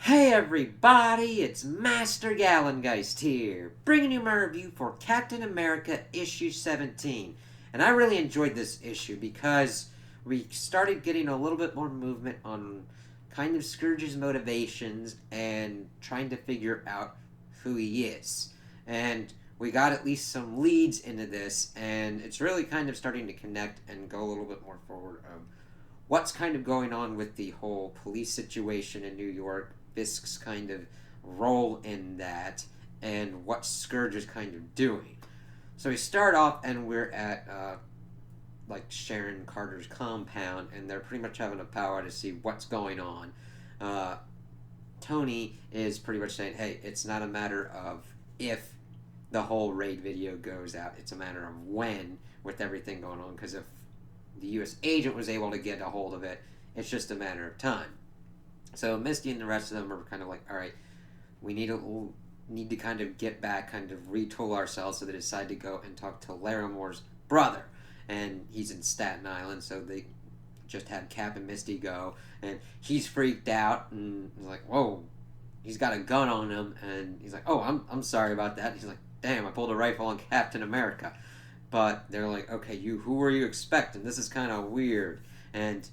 Hey everybody, it's Master Gallengeist here, bringing you my review for Captain America issue 17. And I really enjoyed this issue because we started getting a little bit more movement on kind of Scourge's motivations and trying to figure out who he is. And we got at least some leads into this, and it's really kind of starting to connect and go a little bit more forward of what's kind of going on with the whole police situation in New York, Fisk's kind of role in that, and what Scourge is kind of doing. So we start off, and we're at like Sharon Carter's compound, and they're pretty much having a powwow to see what's going on. Uh, Tony is pretty much saying, "Hey, it's not a matter of if the whole raid video goes out; it's a matter of when." With everything going on, because if the U.S. agent was able to get a hold of it, it's just a matter of time. So Misty and the rest of them are kind of like, all right, we need to kind of get back, kind of retool ourselves. So they decide to go and talk to Laramore's brother, and he's in Staten Island. So they just have Cap and Misty go, and he's freaked out and he's like, whoa, he's got a gun on him, and he's like, oh, I'm sorry about that. And he's like, damn, I pulled a rifle on Captain America. But they're like, okay, who were you expecting? This is kind of weird. And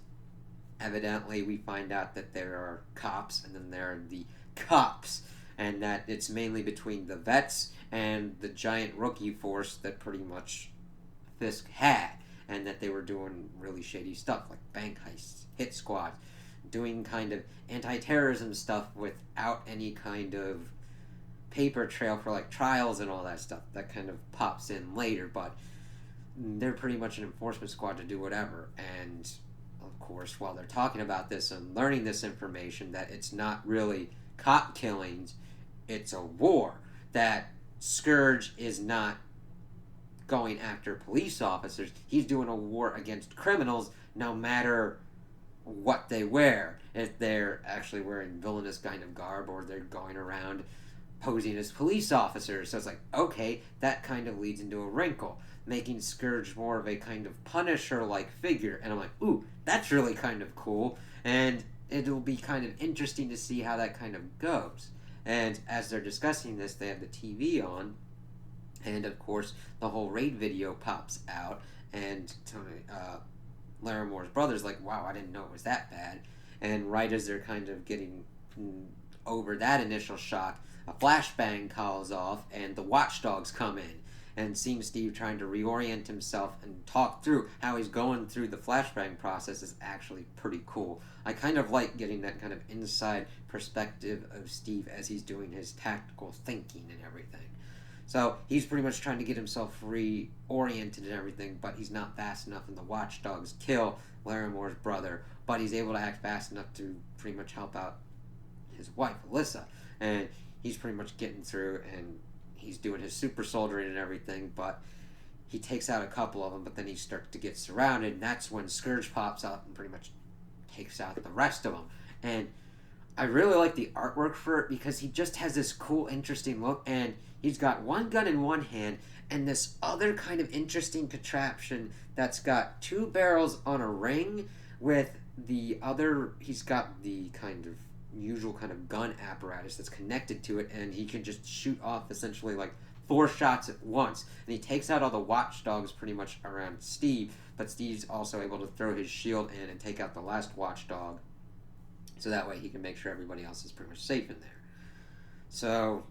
evidently we find out that there are cops, and then there are the cops, and that it's mainly between the vets and the giant rookie force that pretty much Fisk had, and that they were doing really shady stuff like bank heists, hit squads, doing kind of anti-terrorism stuff without any kind of paper trail for like trials and all that stuff. That kind of pops in later, but they're pretty much an enforcement squad to do whatever. And of course, while they're talking about this and learning this information, that it's not really cop killings, it's a war. That Scourge is not going after police officers, he's doing a war against criminals, no matter what they wear. If they're actually wearing villainous kind of garb, or they're going around posing as police officers. So it's like, okay, that kind of leads into a wrinkle, making Scourge more of a kind of Punisher-like figure. And I'm like, ooh, that's really kind of cool. And it'll be kind of interesting to see how that kind of goes. And as they're discussing this, they have the TV on, and of course, the whole raid video pops out, and Tony, Laramore's brother's like, wow, I didn't know it was that bad. And right as they're kind of getting over that initial shock, a flashbang calls off, and the watchdogs come in. And seeing Steve trying to reorient himself and talk through how he's going through the flashbang process is actually pretty cool. I kind of like getting that kind of inside perspective of Steve as he's doing his tactical thinking and everything. So he's pretty much trying to get himself reoriented and everything, but he's not fast enough, and the watchdogs kill Laramore's brother, but he's able to act fast enough to pretty much help out his wife, Alyssa. And he's pretty much getting through, and he's doing his super soldiering and everything, but he takes out a couple of them, but then he starts to get surrounded, and that's when Scourge pops up and pretty much takes out the rest of them. And I really like the artwork for it because he just has this cool, interesting look, and he's got one gun in one hand and this other kind of interesting contraption that's got two barrels on a ring with the other. He's got the kind of usual kind of gun apparatus that's connected to it, and he can just shoot off essentially like 4 shots at once. And he takes out all the watchdogs pretty much around Steve, but Steve's also able to throw his shield in and take out the last watchdog, so that way he can make sure everybody else is pretty much safe in there. So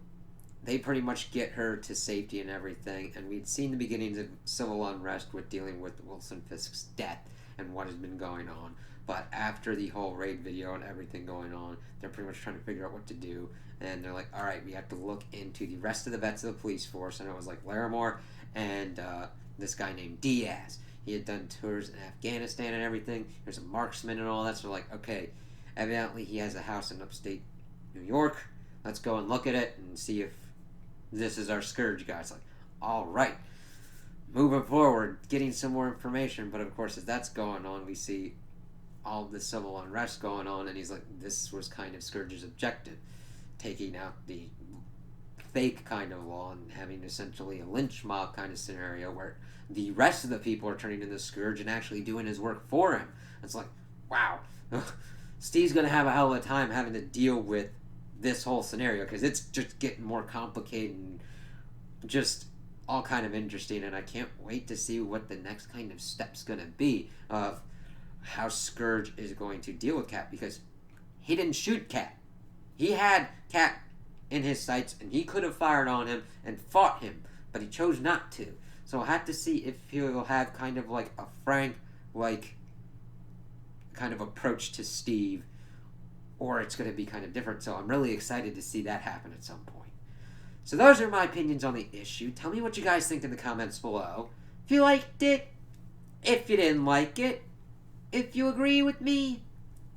they pretty much get her to safety and everything, and we'd seen the beginnings of civil unrest with dealing with Wilson Fisk's death and what has been going on. But after the whole raid video and everything going on, they're pretty much trying to figure out what to do, and they're like, all right, we have to look into the rest of the vets of the police force. And it was like Laramore and this guy named Diaz. He had done tours in Afghanistan and everything. There's a marksman and all that, so like, okay, evidently he has a house in upstate New York. Let's go and look at it and see if this is our Scourge guy. It's like, all right, moving forward, getting some more information. But of course, as that's going on, we see all the civil unrest going on, and he's like, this was kind of Scourge's objective, taking out the fake kind of law and having essentially a lynch mob kind of scenario where the rest of the people are turning into Scourge and actually doing his work for him. It's like, wow, Steve's going to have a hell of a time having to deal with this whole scenario, because it's just getting more complicated and just all kind of interesting, and I can't wait to see what the next kind of step's going to be of how Scourge is going to deal with Cap, because he didn't shoot Cap. He had Cap in his sights, and he could have fired on him and fought him, but he chose not to. So I'll have to see if he'll have kind of like a frank, like, kind of approach to Steve, or it's going to be kind of different. So I'm really excited to see that happen at some point. So those are my opinions on the issue. Tell me what you guys think in the comments below. If you liked it, if you didn't like it, if you agree with me,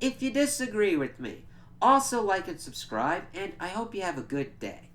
if you disagree with me. Also like and subscribe, and I hope you have a good day.